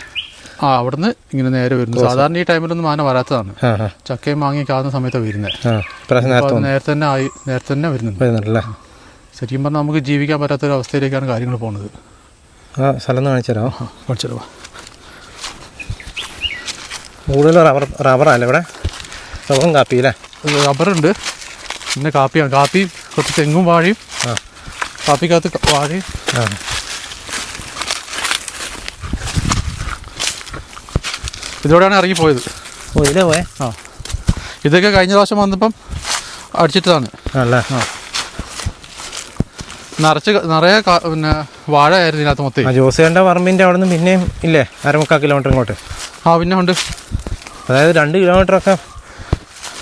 അവിടുന്ന് ഇങ്ങനെ നേരെ വരുന്നു. സാധാരണ ഈ ടൈമിലൊന്നും ആന വരാത്തതാണ്. ചക്കയും മാങ്ങി കാവുന്ന സമയത്താണ് വരുന്നത്. നേരത്തെ തന്നെ വരുന്നുണ്ടല്ലേ? ശരിക്കും പറഞ്ഞാൽ നമുക്ക് ജീവിക്കാൻ പറ്റാത്തൊരവസ്ഥയിലേക്കാണ് കാര്യങ്ങൾ പോകുന്നത്. സ്ഥലം കാണിച്ചു തരാമോ? കാണിച്ചു തരാമോ? കൂടുതൽ റബ്ബറല്ലേ ഇവിടെ? റബ്ബറും കാപ്പിയില്ലേ? റബ്ബറുണ്ട്, പിന്നെ കാപ്പിയാണ്. കാപ്പി കുറച്ച് തെങ്ങും വാഴയും. കാപ്പിക്കകത്ത് വാഴയും. ഇതോടെയാണ് ഇറങ്ങിപ്പോയത്. ഇതിലേ പോയേ? ഇതൊക്കെ കഴിഞ്ഞ പ്രാവശ്യം വന്നപ്പം അടിച്ചിട്ടതാണ്. നിറയെ പിന്നെ വാഴ ആയിരുന്നു ഇതിനകത്ത് മൊത്തം. ജോസേൻ്റെ പറമ്പിൻ്റെ അവിടെ നിന്ന് പിന്നെയും ഇല്ലേ 1/4 കിലോമീറ്റർ ഇങ്ങോട്ട്? പിന്നെ ഉണ്ട്. അതായത് 2 കിലോമീറ്ററൊക്കെ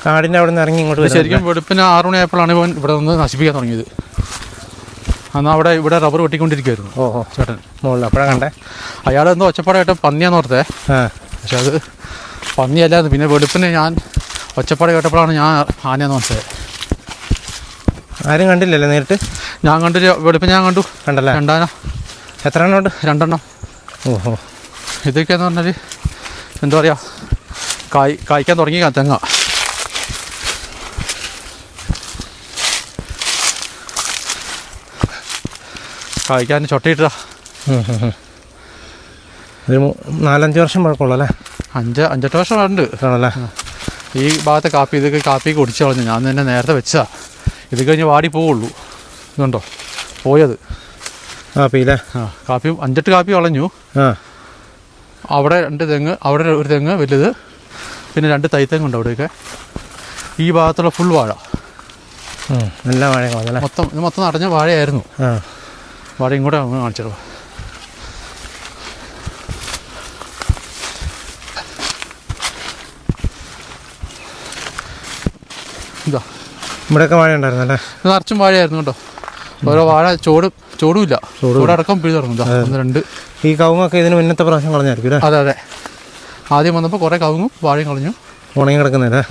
കാടിൻ്റെ അവിടെ നിന്ന് ഇറങ്ങി ഇങ്ങോട്ട്. ശരിക്കും വെളുപ്പിന് 6 മണിയായപ്പോഴാണ് ഇവൻ ഇവിടെ നിന്ന് നശിപ്പിക്കാൻ തുടങ്ങിയത്. അന്ന് ഇവിടെ റബ്ബർ വെട്ടിക്കൊണ്ടിരിക്കുമായിരുന്നു. ചേട്ടൻ മുകളിൽ. അപ്പോഴാണ് കണ്ടേ അയാൾ എന്തോ ഒച്ചപ്പാടായിട്ട് പന്നിയാന്ന് ഓർത്തേ. പക്ഷെ അത് പന്നിയല്ലായിരുന്നു. പിന്നെ വെളുപ്പിന് ഞാൻ ഒച്ചപ്പാട് കേട്ടപ്പോഴാണ് ഞാൻ ആനയാന്ന് മനസ്സിലായത്. ആരും കണ്ടില്ലല്ലേ നേരിട്ട്? ഞാൻ കണ്ടു. വെളുപ്പിന് ഞാൻ കണ്ടു. കണ്ടല്ലേ? 2 ആന. എത്ര എണ്ണം ഉണ്ട്? 2 എണ്ണം. ഇതൊക്കെയെന്ന് പറഞ്ഞാൽ എന്താ പറയുക, കായ്ക്കാൻ തുടങ്ങി തെങ്ങ. കായ്ക്കാൻ ചൊട്ടയിട്ടാ. ഒരു 4-5 വർഷം പഴക്കമുള്ള അല്ലേ? 5-8 വർഷം ഉണ്ട് ആണല്ലേ? ഈ ഭാഗത്തെ ഇതൊക്കെ കാപ്പിക്ക് ഒടിച്ചു കളഞ്ഞു. ഞാൻ തന്നെ നേരത്തെ വെച്ചാ. ഇത് കഴിഞ്ഞ് വാടി പോവുള്ളൂ. ഇതുണ്ടോ പോയത് കാപ്പിയില്ലേ? കാപ്പി 5-8 കാപ്പി കളഞ്ഞു. അവിടെ 2 തെങ്ങ്, അവിടെ ഒരു തെങ്ങ് വലുത്, പിന്നെ 2 തൈത്തെങ്ങുണ്ട് അവിടെയൊക്കെ. ഈ ഭാഗത്തുള്ള ഫുൾ വാഴ. എല്ലാ വാഴയും കളഞ്ഞല്ലേ? മൊത്തം നടഞ്ഞ വാഴയായിരുന്നു. വാഴ ഇങ്ങോട്ട് കാണിച്ചോ. ഇതാ ഇവിടെയൊക്കെ വാഴ ഉണ്ടായിരുന്നല്ലേ? നിറച്ചും വാഴയായിരുന്നു കേട്ടോ. ഓരോ വാഴ ചോടുമില്ല. ചോടടക്കം പിഴുതിറങ്ങും. 1-2. ഈ കവുങ്ങൊക്കെ ഇതിന് മുന്നത്തെ പ്രാവശ്യം കളഞ്ഞായിരിക്കും അല്ലേ? അതെ. ആദ്യം വന്നപ്പോൾ കുറേ കവുങ്ങും വാഴയും കളഞ്ഞു. ഉണങ്ങി കിടക്കുന്നല്ലേ?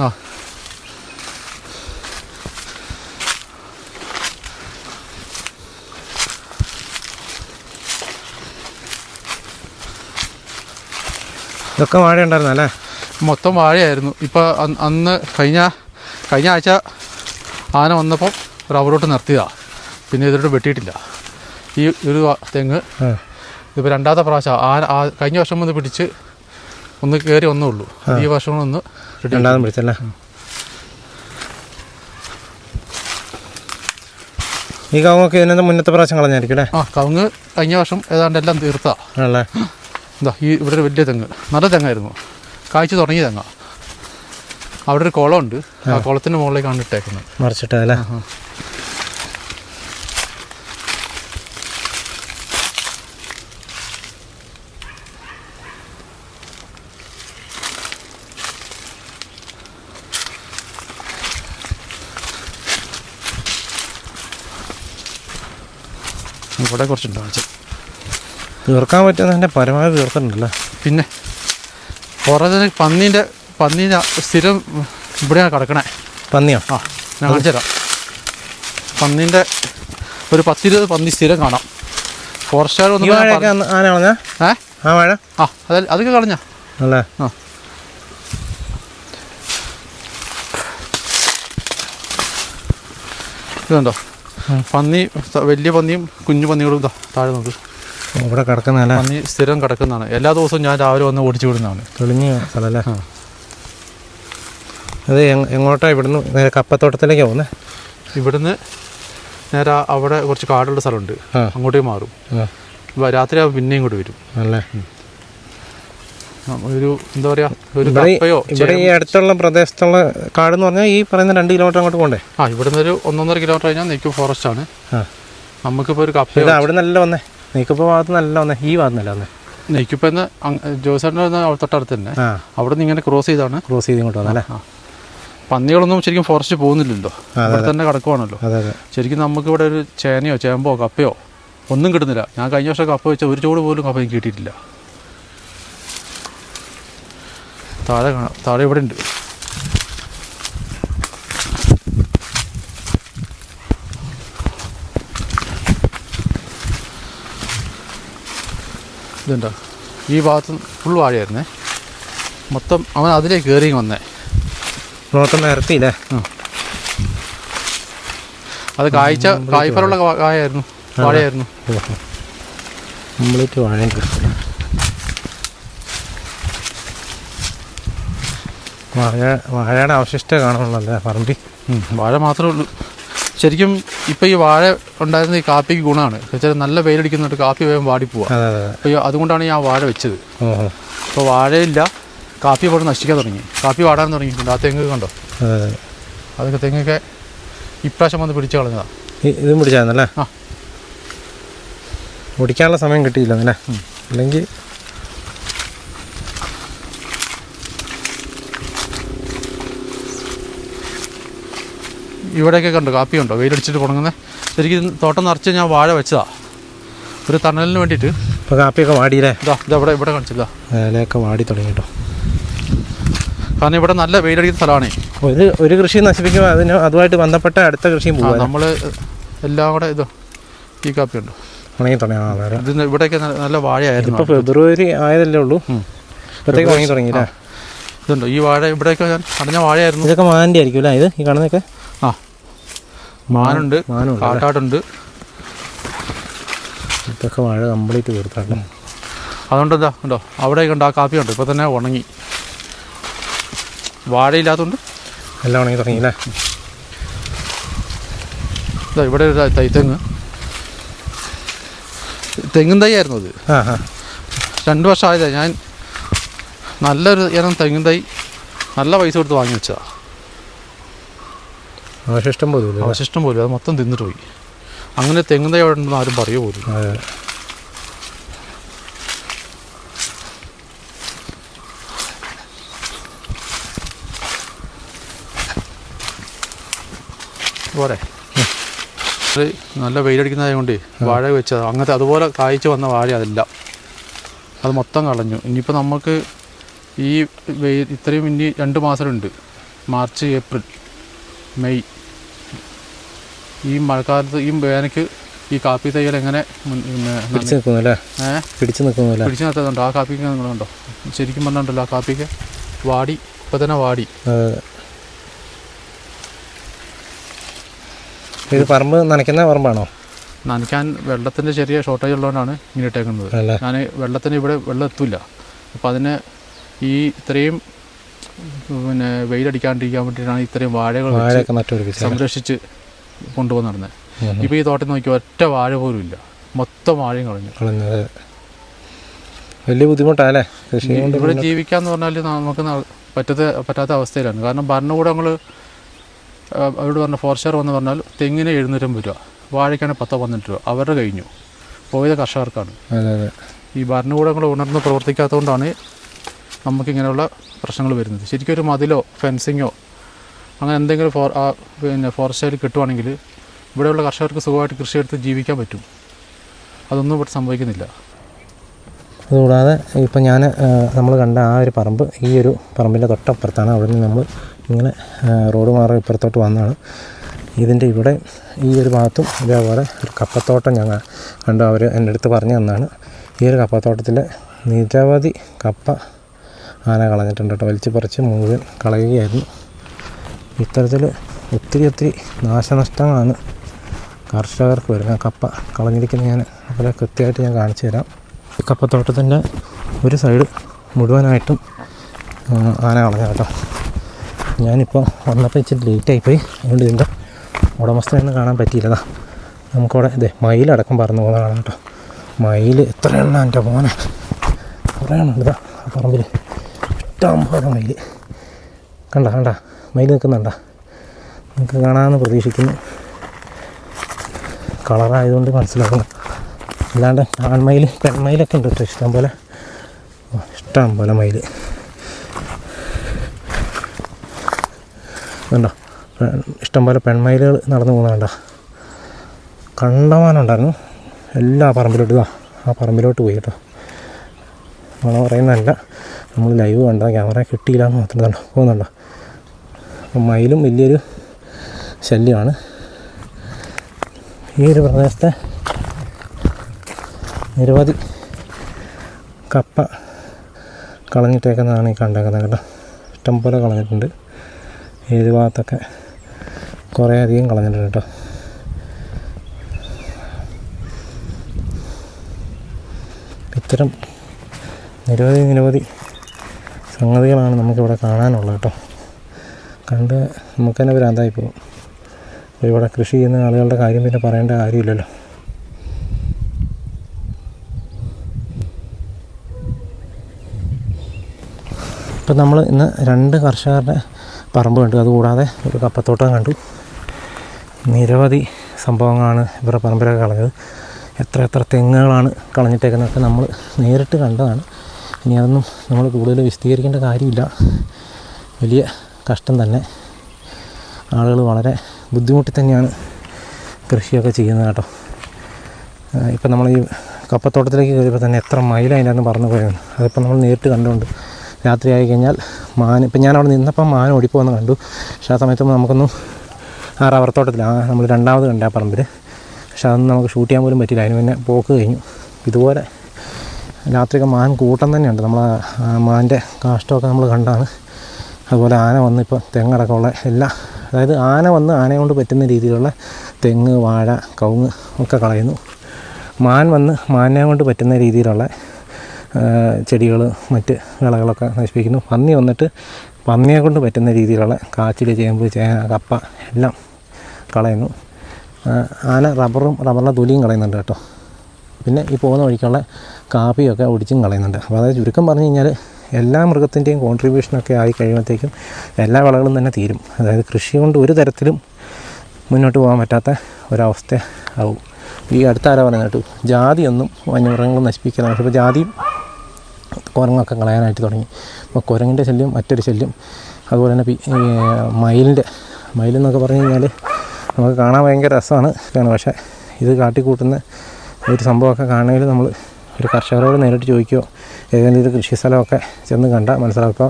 ഇതൊക്കെ വാഴ ഉണ്ടായിരുന്നല്ലേ? മൊത്തം വാഴയായിരുന്നു. ഇപ്പോൾ അന്ന് കഴിഞ്ഞ ആഴ്ച ആന വന്നപ്പോൾ റബ്ബറോട്ട് നിർത്തിയതാണ്. പിന്നെ ഇതിലോട്ട് വെട്ടിയിട്ടില്ല. ഈ ഒരു തെങ്ങ് ഇതിപ്പോൾ 2ാമത്തെ പ്രാവശ്യം. കഴിഞ്ഞ വർഷം വന്ന് പിടിച്ച് ഒന്ന് കയറി ഒന്നേ ഉള്ളൂ. ഈ വർഷം ഒന്ന് 2ാമതും പിടിച്ചല്ലേ? ഈ കവുങ്ങൊക്കെ ഇതിനെ മുന്നത്തെ പ്രാവശ്യം കളഞ്ഞായിരിക്കും അല്ലേ? ആ കവുങ്ങ് കഴിഞ്ഞ വർഷം ഏതാണ്ട് എല്ലാം തീർത്താ. ആണല്ലേ? എന്താ ഈ ഇവിടെ ഒരു വലിയ തെങ്ങ്, നല്ല തെങ്ങായിരുന്നു, കായ്ച്ചു തുടങ്ങിയ തെങ്ങ. അവിടെ ഒരു കുളമുണ്ട്, ആ കുളത്തിൻ്റെ മുകളിലേക്കാണ് ഇട്ടേക്കുന്നത്. മറിച്ചിട്ടല്ലേ? ഇവിടെ കുറച്ചുണ്ട് കാഴ്ച. തീർക്കാൻ പറ്റുന്നതിൻ്റെ പരമാവധി തീർത്തിട്ടുണ്ടല്ലോ. പിന്നെ പുറത്ത് പന്നീൻ്റെ സ്ഥിരം ഇവിടെയാണ് കിടക്കണേ. പന്നിയോ? ആ ഞാൻ കാണിച്ചു തരാം. പന്നീൻ്റെ ഒരു 10-20 പന്നി സ്ഥിരം കാണാം. ഫോറസ്റ്റുകാർ ആന കളഞ്ഞ ആ വാഴ അതൊക്കെ കളഞ്ഞ അല്ലേ? ആ ഇതുണ്ടോ പന്നി, വലിയ പന്നിയും കുഞ്ഞു പന്നികളും താഴെ നോക്ക് ഇവിടെ കിടക്കുന്നതല്ലേ? പന്നി സ്ഥിരം കിടക്കുന്നതാണ്. എല്ലാ ദിവസവും ഞാൻ രാവിലെ വന്ന് ഓടിച്ചു വിടുന്നതാണ്. തെളിഞ്ഞ സ്ഥലമല്ലേ? അത് എങ്ങോട്ടാണ് ഇവിടുന്ന് നേരെ കപ്പത്തോട്ടത്തിലേക്കാണ് പോകുന്നത്? ഇവിടുന്ന് നേരെ അവിടെ കുറച്ച് കാടുള്ള സ്ഥലമുണ്ട്, അങ്ങോട്ടേക്ക് മാറും. രാത്രി പിന്നെയും ഇങ്ങോട്ട് വരും അല്ലേ? ഒരു എന്താ പറയുക, ഒരു കപ്പയോ. ഇവിടെ ഈ അടുത്തുള്ള പ്രദേശത്തുള്ള കാടെന്ന് പറഞ്ഞാൽ ഈ പറയുന്ന 2 കിലോമീറ്റർ അങ്ങോട്ട് പോകണ്ടേ? ആ ഇവിടുന്ന് ഒരു 1.5 കിലോമീറ്റർ കഴിഞ്ഞാൽ നെയ്ക്കും ഫോറസ്റ്റ് ആണ്. നമുക്കിപ്പോൾ ഒരു കപ്പ അവിടെ നല്ല വന്നേ, നെയ്ക്കുപ്പ ഭാഗത്ത് നല്ല വന്നേ, ഈ ഭാഗത്ത് നല്ല വന്നേ. നെയ്ക്കുപ്പം ജോസേട്ടൻ്റെ തൊട്ടടുത്ത് തന്നെ, അവിടെ നിന്ന് ഇങ്ങനെ ക്രോസ് ചെയ്താണ് ഇങ്ങോട്ട് വന്നല്ലേ? പന്നികളൊന്നും ശരിക്കും ഫോറസ്റ്റ് പോകുന്നില്ലല്ലോ, അവിടെ തന്നെ കിടക്കുവാണല്ലോ. ശരിക്കും നമുക്കിവിടെ ഒരു ചേനയോ ചേമ്പോ കപ്പയോ ഒന്നും കിട്ടുന്നില്ല. ഞാൻ കഴിഞ്ഞ വർഷം കപ്പ വെച്ചാൽ ഒരു ചൂട് പോലും കപ്പ എനിക്ക് കിട്ടിയിട്ടില്ല. താഴെ കാണാം, താഴെ ഇവിടെ ഉണ്ട്. ഇതുണ്ടോ ഈ ഭാഗത്ത് ഫുൾ വാഴയായിരുന്നേ. മൊത്തം അവൻ അതിലേക്ക് കയറി വന്നേ. മൊത്തം നിരത്തിയില്ലേ? അത് കായ്ഫലമുള്ള വാഴയായിരുന്നു. കംപ്ലീറ്റ് വാഴയും കിടക്കില്ല. വാഴയുടെ അവശിഷ്ടം കാണുന്നുള്ളല്ലേ പറമ്പി? വാഴ മാത്രമേ ഉള്ളൂ ശരിക്കും. ഇപ്പം ഈ വാഴ ഉണ്ടായിരുന്ന ഈ കാപ്പിക്ക് ഗുണമാണ്. വെച്ചാൽ നല്ല വെയിലടിക്കുന്നുണ്ട്, കാപ്പി വേഗം വാടിപ്പോവാം. അപ്പോൾ അതുകൊണ്ടാണ് ഞാൻ വാഴ വെച്ചത്. അപ്പോൾ വാഴയില്ല, കാപ്പി ഇവിടെ നശിക്കാൻ തുടങ്ങി, കാപ്പി വാടാൻ തുടങ്ങിയിട്ടുണ്ട്. ആ തെങ്ങ് കണ്ടോ? അതൊക്കെ തെങ്ങൊക്കെ ഇപ്രാവശ്യം വന്ന് പിടിച്ചു കളഞ്ഞതാണ്. ഇതും പിടിച്ചായിരുന്നല്ലേ? ആ ഓടിക്കാനുള്ള സമയം കിട്ടിയില്ല അല്ലെങ്കിൽ ഇവിടെയൊക്കെ കണ്ടോ കാപ്പി ഉണ്ടോ വെയിലടിച്ചിട്ട് ഉണങ്ങുന്നത്. ശരിക്കും തോട്ടം നിറച്ച് ഞാൻ വാഴ വെച്ചതാണ് ഒരു തണലിന് വേണ്ടിയിട്ട്. ഇപ്പോൾ കാപ്പിയൊക്കെ വാടിയില്ലേ? ഇവിടെ കാണിച്ചില്ല, ഇലയൊക്കെ വാടി തുടങ്ങി കേട്ടോ. കാരണം ഇവിടെ നല്ല വെയിലടിക്കുന്ന സ്ഥലമാണ്. ഒരു കൃഷി നശിപ്പിക്കുമ്പോൾ അതുമായിട്ട് ബന്ധപ്പെട്ട അടുത്ത കൃഷിയും പോകും. നമ്മൾ എല്ലാം കൂടെ ഈ കാപ്പി ഉണ്ടോ ഉണങ്ങി തുടങ്ങി. ഇത് ഇവിടെയൊക്കെ നല്ല വാഴയായിരുന്നു. ഇപ്പോൾ ഫെബ്രുവരി ആയതല്ലേ ഉള്ളൂ, ഇപ്പോഴത്തേക്ക് ഉണങ്ങി തുടങ്ങിയില്ലേ? ഇതുണ്ടോ ഈ വാഴ ഇവിടെയൊക്കെ ഞാൻ അടഞ്ഞ വാഴയായിരുന്നു. ഇതൊക്കെ മാൻ്റെ ആയിരിക്കും അല്ലേ? ഇത് ഈ കാണുന്നതൊക്കെ മാനുണ്ട്, കാട്ടാടുണ്ട്. ഇതൊക്കെ വാഴ കംപ്ലീറ്റ് തീർത്താണ്ട്. അതുകൊണ്ട് എന്താ ഉണ്ടോ അവിടെയൊക്കെ ഉണ്ട് ആ കാപ്പി ഉണ്ട്. ഇപ്പോൾ തന്നെ ഉണങ്ങി, വാഴയില്ലാത്തതുകൊണ്ട് എല്ലാം ഉണങ്ങി തുടങ്ങിയില്ലേ? ഇവിടെ ഒരു തെങ്ങും തൈ ആയിരുന്നു അത്. 2 വർഷം ആയതാണ്. ഞാൻ നല്ലൊരു ഇനം തെങ്ങും തൈ നല്ല പൈസ കൊടുത്ത് വാങ്ങി വെച്ചതാണ്. അവശിഷ്ടം പോലും അത് മൊത്തം തിന്നിട്ട് പോയി. അങ്ങനെ തെങ്ങും തൈ അവിടെ ഉണ്ടെന്ന് ആരും പറയുക പോലും. പോരെ നല്ല വെയിലടിക്കുന്നതായതുകൊണ്ട് വാഴ വെച്ചത് അങ്ങനത്തെ അതുപോലെ കായ്ച്ച് വന്ന വാഴ അതെല്ലാം അത് മൊത്തം കളഞ്ഞു. ഇനിയിപ്പോൾ നമുക്ക് ഈ ഇത്രയും ഇനി 2 മാസമുണ്ട്, മാർച്ച്, ഏപ്രിൽ, മെയ്. ഈ മഴക്കാലത്ത് ഈ വേനയ്ക്ക് ഈ കാപ്പി തൈകൾ എങ്ങനെ പിടിച്ചു നിർത്തുന്നുണ്ട്. ആ കാപ്പിക്ക് നിങ്ങളുണ്ടോ ശരിക്കും പറഞ്ഞിട്ടുണ്ടല്ലോ, ആ കാപ്പിക്ക് വാടി, ഇപ്പം തന്നെ വാടി. ഇത് പറമ്പ് നനയ്ക്കുന്ന പറമ്പാണോ? നനയ്ക്കാൻ വെള്ളത്തിൻ്റെ ചെറിയ ഷോർട്ടേജ് ഉള്ളതുകൊണ്ടാണ് ഇങ്ങനെ ഇട്ടേക്കുന്നത്. ഞാൻ വെള്ളത്തിന് ഇവിടെ വെള്ളം എത്തില്ല. അപ്പോൾ അതിന് ഈ ഇത്രയും വെയിലടിക്കാണ്ടിരിക്കാൻ വേണ്ടിയിട്ടാണ് ഇത്രയും വാഴകൾ സംരക്ഷിച്ച് കൊണ്ടുപോകുന്ന നടന്നത്. ഇപ്പോൾ ഈ തോട്ടത്തിൽ നോക്കിയാൽ ഒറ്റ വാഴ പോലും ഇല്ല, മൊത്തം വാഴയും കളഞ്ഞു. വലിയ ബുദ്ധിമുട്ടല്ലേ കൃഷി കൊണ്ട്? ഇവിടെ ജീവിക്കാന്ന് പറഞ്ഞാൽ നമുക്ക് പറ്റാത്ത അവസ്ഥയിലാണ്. കാരണം ഭരണകൂടങ്ങൾ അവരോട് പറഞ്ഞ ഫോറസ്റ്റുകാർ വന്ന് പറഞ്ഞാൽ തെങ്ങിന് 750 രൂപ, വാഴയ്ക്കാണ് 10-12 രൂപ, അവരുടെ കഴിഞ്ഞു പോയത് കർഷകർക്കാണ്. ഈ ഭരണകൂടങ്ങൾ ഉണർന്ന് പ്രവർത്തിക്കാത്തതുകൊണ്ടാണ് നമുക്കിങ്ങനെയുള്ള പ്രശ്നങ്ങൾ വരുന്നത്. ശരിക്കും ഒരു മതിലോ ഫെൻസിങ്ങോ അങ്ങനെ എന്തെങ്കിലും ഫോറസ്റ്റുകാർ കിട്ടുവാണെങ്കിൽ ഇവിടെയുള്ള കർഷകർക്ക് സുഖമായിട്ട് കൃഷിയെടുത്ത് ജീവിക്കാൻ പറ്റും. അതൊന്നും ഇവിടെ സംഭവിക്കുന്നില്ല. അതുകൂടാതെ ഇപ്പം നമ്മൾ കണ്ട ആ ഒരു പറമ്പ് ഈ ഒരു പറമ്പിൻ്റെ തൊട്ടപ്പുറത്താണ്. അവിടെ നിന്ന് നമ്മൾ ഇങ്ങനെ റോഡ് മാറി ഇപ്പുറത്തോട്ട് വന്നതാണ്. ഇതിൻ്റെ ഇവിടെ ഈ ഒരു ഭാഗത്തും ഇതേപോലെ ഒരു കപ്പത്തോട്ടം ഞങ്ങൾ കണ്ടു. അവർ എൻ്റെ അടുത്ത് പറഞ്ഞു തന്നാണ്. ഈ ഒരു കപ്പത്തോട്ടത്തിൽ നിരവധി കപ്പ ആന കളഞ്ഞിട്ടുണ്ട് കേട്ടോ. വലിച്ചു പറിച്ച് മുഴുവൻ കളയുകയായിരുന്നു. ഇത്തരത്തിൽ ഒത്തിരി നാശനഷ്ടങ്ങളാണ് കർഷകർക്ക് വരുന്നത്. കപ്പ കളഞ്ഞിരിക്കുന്നത് ഞാൻ അതുപോലെ കൃത്യമായിട്ട് ഞാൻ കാണിച്ചു തരാം. കപ്പത്തോട്ടത്തിൻ്റെ ഒരു സൈഡ് മുഴുവനായിട്ടും ആന കളഞ്ഞ കേട്ടോ. ഞാനിപ്പോൾ വന്നപ്പോൾ ഇച്ചിരി ലേറ്റായിപ്പോയി, അതുകൊണ്ട് ഇതിൻ്റെ ഉടമസ്ഥനെന്ന് കാണാൻ പറ്റിയില്ലതാ. നമുക്കവിടെ മയിലടക്കം പറന്നു പോകുന്ന കാണാം കേട്ടോ. മയിൽ എത്രയാണ് എൻ്റെ മോനെ, കുറേയാണ് ഇതാ പറമ്പിൽ ഇഷ്ടം പോലെ മയിൽ. കണ്ട മയിൽ നിൽക്കുന്നുണ്ട? നമുക്ക് കാണാമെന്ന് പ്രതീക്ഷിക്കുന്നു. കളറായതുകൊണ്ട് മനസ്സിലാക്കുന്നു. അല്ലാണ്ട് ആൺമയിൽ പെൺമയിലൊക്കെ ഉണ്ട് കേട്ടോ ഇഷ്ടം പോലെ മയിൽ. കണ്ടോ ഇഷ്ടം പോലെ പെൺമയിലുകൾ നടന്നു പോകുന്ന കണ്ടമാനുണ്ടായിരുന്നു. എല്ലാ പറമ്പിലോട്ട് ആ പറമ്പിലോട്ട് പോയി കേട്ടോ. നമ്മൾ പറയുന്നതല്ല, നമ്മൾ ലൈവ് കണ്ട ക്യാമറ കിട്ടിയില്ല എന്ന് മാത്രം പോകുന്നുണ്ടോ. അപ്പം മയിലും വലിയൊരു ശല്യമാണ് ഈ ഒരു പ്രദേശത്തെ. നിരവധി കപ്പ കളഞ്ഞിട്ടേക്കുന്നതാണ് ഈ കണ്ടേക്കുന്നത് കേട്ടോ. ഇഷ്ടംപോലെ കളഞ്ഞിട്ടുണ്ട്. ഏത് ഭാഗത്തൊക്കെ കുറേ അധികം കളഞ്ഞിട്ടുണ്ട് കേട്ടോ. ഇത്തരം നിരവധി സംഗതികളാണ് നമുക്കിവിടെ കാണാനുള്ളത് കേട്ടോ. കണ്ട് നമുക്ക് തന്നെ ഭ്രാന്തായി പോകും. അപ്പോൾ ഇവിടെ കൃഷി ചെയ്യുന്ന ആളുകളുടെ കാര്യം പിന്നെ പറയേണ്ട കാര്യമില്ലല്ലോ. ഇപ്പം നമ്മൾ ഇന്ന് 2 കർഷകരുടെ പറമ്പ് കണ്ടു. അതുകൂടാതെ ഒരു കപ്പത്തോട്ടം കണ്ടു. നിരവധി സംഭവങ്ങളാണ് ഇവരുടെ പറമ്പിലൊക്കെ കളഞ്ഞത്. എത്ര തെങ്ങുകളാണ് കളഞ്ഞിട്ടേക്കുന്നതൊക്കെ നമ്മൾ നേരിട്ട് കണ്ടതാണ്. ഇനി അതൊന്നും നമ്മൾ കൂടുതൽ വിശദീകരിക്കേണ്ട കാര്യമില്ല. വലിയ കഷ്ടം തന്നെ. ആളുകൾ വളരെ ബുദ്ധിമുട്ടി തന്നെയാണ് കൃഷിയൊക്കെ ചെയ്യുന്നത് കേട്ടോ. ഇപ്പം നമ്മൾ ഈ കപ്പത്തോട്ടത്തിലേക്ക് കയറിയപ്പോൾ തന്നെ എത്ര മൈൽ അതിനകത്ത് പറന്ന് പോയിരുന്നു. അതിപ്പോൾ നമ്മൾ നേരിട്ട് കണ്ടുകൊണ്ട് രാത്രി ആയി കഴിഞ്ഞാൽ ഇപ്പം ഞാൻ അവിടെ നിന്നപ്പം മാൻ ഓടിപ്പോകുന്ന കണ്ടു. പക്ഷേ ആ സമയത്ത് നമുക്കൊന്നും ആ റബ്ബർ തോട്ടത്തിലാണ് നമ്മൾ രണ്ടാമത് കണ്ട ആ പറമ്പിൽ. പക്ഷെ അതൊന്നും നമുക്ക് ഷൂട്ട് ചെയ്യാൻ പോലും പറ്റില്ല. അതിന് പിന്നെ പോക്ക് കഴിഞ്ഞു. ഇതുപോലെ രാത്രിയൊക്കെ മാൻ കൂട്ടം തന്നെയുണ്ട്. നമ്മൾ മാൻ്റെ കാഷ്ടമൊക്കെ നമ്മൾ കണ്ടാണ്. അതുപോലെ ആന വന്ന് ഇപ്പോൾ തെങ്ങടക്കമുള്ള അതായത് ആന വന്ന് ആനയെ കൊണ്ട് പറ്റുന്ന രീതിയിലുള്ള തെങ്ങ്, വാഴ, കവുങ്ങ് ഒക്കെ കളയുന്നു. മാൻ വന്ന് മാനിനെ കൊണ്ട് പറ്റുന്ന രീതിയിലുള്ള ചെടികൾ, മറ്റ് വിളകളൊക്കെ നശിപ്പിക്കുന്നു. പന്നി വന്നിട്ട് പന്നിയെ കൊണ്ട് പറ്റുന്ന രീതിയിലുള്ള കാച്ചിൽ, ചേമ്പ്, ചേന, കപ്പ എല്ലാം കളയുന്നു. ആന റബ്ബറിൻ്റെ തൊലിയും കളയുന്നുണ്ട് കേട്ടോ. പിന്നെ ഈ പോകുന്ന വഴിക്കുള്ള കാപ്പിയൊക്കെ ഒടിച്ചും കളയുന്നുണ്ട്. അപ്പോൾ അതായത് ചുരുക്കം പറഞ്ഞു കഴിഞ്ഞാൽ എല്ലാ മൃഗത്തിൻ്റെയും കോൺട്രിബ്യൂഷനൊക്കെ ആയി കഴിയുമ്പോഴത്തേക്കും എല്ലാ വിളകളും തന്നെ തീരും. അതായത് കൃഷി കൊണ്ട് ഒരു തരത്തിലും മുന്നോട്ട് പോകാൻ പറ്റാത്ത ഒരവസ്ഥ ആവും. ഈ അടുത്ത ആരാ പറയുന്നത് ജാതിയൊന്നും വന്യമൃഗങ്ങൾ നശിപ്പിക്കാൻ. ഇപ്പോൾ ജാതിയും കുരങ്ങൊക്കെ കളയാനായിട്ട് തുടങ്ങി. അപ്പോൾ കുരങ്ങിൻ്റെ ശല്യം മറ്റൊരു ശല്യം. അതുപോലെ തന്നെ മയിലെന്നൊക്കെ പറഞ്ഞു കഴിഞ്ഞാൽ നമുക്ക് കാണാൻ ഭയങ്കര രസമാണ്. പക്ഷേ ഇത് കാട്ടിക്കൂട്ടുന്ന ഒരു സംഭവമൊക്കെ കാണണമെങ്കിൽ നമ്മൾ ഒരു കർഷകരോട് നേരിട്ട് ചോദിക്കുകയോ ഏതെങ്കിലും ഒരു കൃഷി സ്ഥലമൊക്കെ ചെന്ന് കണ്ടാൽ മനസ്സിലാവും. ഇപ്പോൾ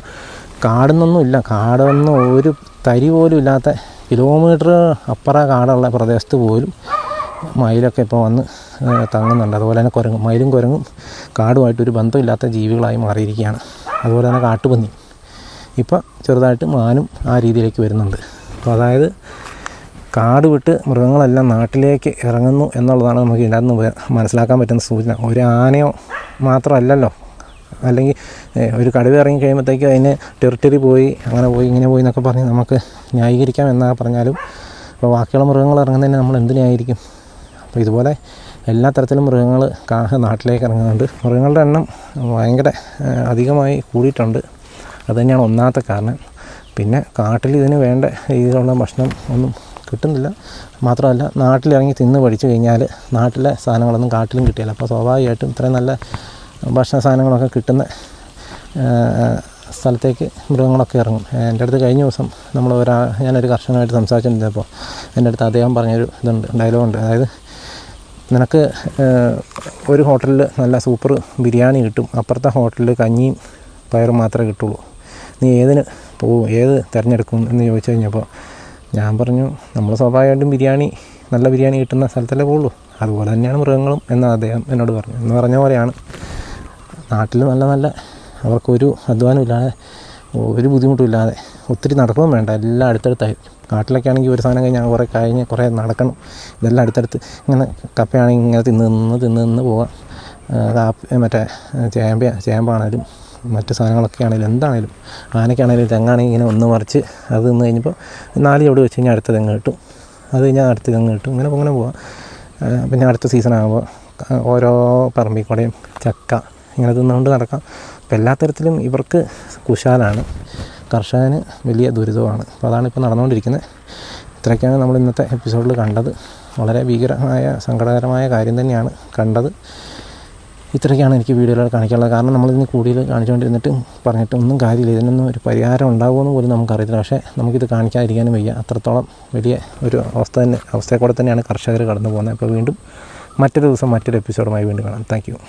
കാടൊന്നും ഒരു തരി പോലും ഇല്ലാത്ത കിലോമീറ്റർ അപ്പുറം കാടുള്ള പ്രദേശത്ത് പോലും മയിലൊക്കെ ഇപ്പോൾ വന്ന് തങ്ങുന്നുണ്ട്. അതുപോലെ തന്നെ മയിലും കുരങ്ങും കാടുമായിട്ടൊരു ബന്ധമില്ലാത്ത ജീവികളായി മാറിയിരിക്കുകയാണ്. അതുപോലെ തന്നെ കാട്ടുപന്നി ഇപ്പോൾ ചെറുതായിട്ട് മാനും ആ രീതിയിലേക്ക് വരുന്നുണ്ട്. അപ്പോൾ അതായത് കാട് വിട്ട് മൃഗങ്ങളെല്ലാം നാട്ടിലേക്ക് ഇറങ്ങുന്നു എന്നുള്ളതാണ് നമുക്ക് ഇതിനകത്ത് മനസ്സിലാക്കാൻ പറ്റുന്ന സൂചന. ഒരു ആനയോ മാത്രമല്ലല്ലോ, അല്ലെങ്കിൽ ഒരു കടുവ ഇറങ്ങി കഴിയുമ്പോഴത്തേക്കും അതിന് ടെറിട്ടറി പോയി അങ്ങനെ പോയി ഇങ്ങനെ പോയി എന്നൊക്കെ പറഞ്ഞ് നമുക്ക് ന്യായീകരിക്കാം എന്നാ പറഞ്ഞാലും അപ്പോൾ ബാക്കിയുള്ള മൃഗങ്ങൾ ഇറങ്ങുന്നതിന് നമ്മൾ എന്തിനായിരിക്കും? അപ്പോൾ ഇതുപോലെ എല്ലാ തരത്തിലും മൃഗങ്ങൾ നാട്ടിലേക്ക് ഇറങ്ങുന്നുണ്ട്. മൃഗങ്ങളുടെ എണ്ണം ഭയങ്കര അധികമായി കൂടിയിട്ടുണ്ട്. അതുതന്നെയാണ് ഒന്നാമത്തെ കാരണം. പിന്നെ കാട്ടിൽ ഇതിന് വേണ്ട രീതിയിലുള്ള ഭക്ഷണം ഒന്നും കിട്ടുന്നില്ല. മാത്രമല്ല നാട്ടിലിറങ്ങി തിന്ന് പഠിച്ചു കഴിഞ്ഞാൽ നാട്ടിലെ സാധനങ്ങളൊന്നും കാട്ടിലും കിട്ടില്ല. അപ്പോൾ സ്വാഭാവികമായിട്ടും ഇത്രയും നല്ല ഭക്ഷണ സാധനങ്ങളൊക്കെ കിട്ടുന്ന സ്ഥലത്തേക്ക് മൃഗങ്ങളൊക്കെ ഇറങ്ങും. എൻ്റെ അടുത്ത് കഴിഞ്ഞ ദിവസം ഞാനൊരു കർഷകനായിട്ട് സംസാരിച്ചിരുന്നപ്പോൾ എൻ്റെ അടുത്ത് അദ്ദേഹം പറഞ്ഞൊരു ഡയലോഗുണ്ട്. അതായത് നിനക്ക് ഒരു ഹോട്ടലിൽ നല്ല സൂപ്പർ ബിരിയാണി കിട്ടും, അപ്പുറത്തെ ഹോട്ടലിൽ കഞ്ഞിയും പയറും മാത്രമേ കിട്ടുള്ളൂ. നീ ഏതിന് പോവും, ഏത് തിരഞ്ഞെടുക്കും എന്ന് ചോദിച്ചു കഴിഞ്ഞപ്പോൾ ഞാൻ പറഞ്ഞു, നമ്മൾ സ്വാഭാവികമായിട്ടും നല്ല ബിരിയാണി കിട്ടുന്ന സ്ഥലത്തല്ലേ പോകുള്ളൂ. അതുപോലെ തന്നെയാണ് മൃഗങ്ങളും എന്ന് അദ്ദേഹം എന്നോട് പറഞ്ഞു. എന്ന് പറഞ്ഞ പോലെയാണ് നാട്ടിൽ നല്ല അവർക്കൊരു അധ്വാനം ഇല്ലാതെ ഒരു ബുദ്ധിമുട്ടും ഇല്ലാതെ ഒത്തിരി നടക്കുകയും വേണ്ട, എല്ലാം അടുത്തടുത്തായിരിക്കും. കാട്ടിലൊക്കെ ആണെങ്കിൽ ഒരു സാധനം കഴിഞ്ഞ് കുറേ നടക്കണം. ഇതെല്ലാം അടുത്തടുത്ത് ഇങ്ങനെ കപ്പയാണെങ്കിൽ ഇങ്ങനെ തിന്ന് പോവാം. മറ്റേ ചേമ്പാണേലും മറ്റ് സാധനങ്ങളൊക്കെ ആണെങ്കിലും എന്താണേലും, ആനയ്ക്കാണെങ്കിലും തെങ്ങാണെങ്കിൽ ഇങ്ങനെ ഒന്ന് മറിച്ച് അത് തിന്ന് കഴിഞ്ഞപ്പോൾ 4 ചുവട് വെച്ച് കഴിഞ്ഞാൽ അടുത്ത തെങ്ങ് കിട്ടും, അത് കഴിഞ്ഞാൽ അടുത്ത തെങ്ങ് കിട്ടും. ഇങ്ങനെ പോവാം. പിന്നെ അടുത്ത സീസണാകുമ്പോൾ ഓരോ പറമ്പിൽ കൂടെയും ചക്ക ഇങ്ങനെ തിന്നുകൊണ്ട് നടക്കാം. അപ്പോൾ എല്ലാ തരത്തിലും ഇവർക്ക് കുശാലാണ്, കർഷകന് വലിയ ദുരിതമാണ്. അപ്പോൾ അതാണ് ഇപ്പോൾ നടന്നുകൊണ്ടിരിക്കുന്നത്. ഇത്രയൊക്കെയാണ് നമ്മൾ ഇന്നത്തെ എപ്പിസോഡിൽ കണ്ടത്. വളരെ ഭീകരമായ സങ്കടകരമായ കാര്യം തന്നെയാണ് കണ്ടത്. ഇത്രയൊക്കെയാണ് എനിക്ക് വീഡിയോയിൽ കാണിക്കാനുള്ളത്. കാരണം നമ്മളിതിന് കൂടുതൽ പറഞ്ഞിട്ട് ഒന്നും കാര്യമില്ല. ഇതിനൊന്നും ഒരു പരിഹാരം ഉണ്ടാകുമെന്ന് പോലും നമുക്കറിയത്തില്ല. പക്ഷേ നമുക്കിത് കാണിക്കാതിരിക്കാനും വയ്യ. അത്രത്തോളം വലിയ ഒരു അവസ്ഥയിൽ കൂടെ തന്നെയാണ് കർഷകർ കടന്നു പോകുന്നത്. അപ്പോൾ വീണ്ടും മറ്റൊരു ദിവസം മറ്റൊരു എപ്പിസോഡുമായി വീണ്ടും കാണാം. Thank you.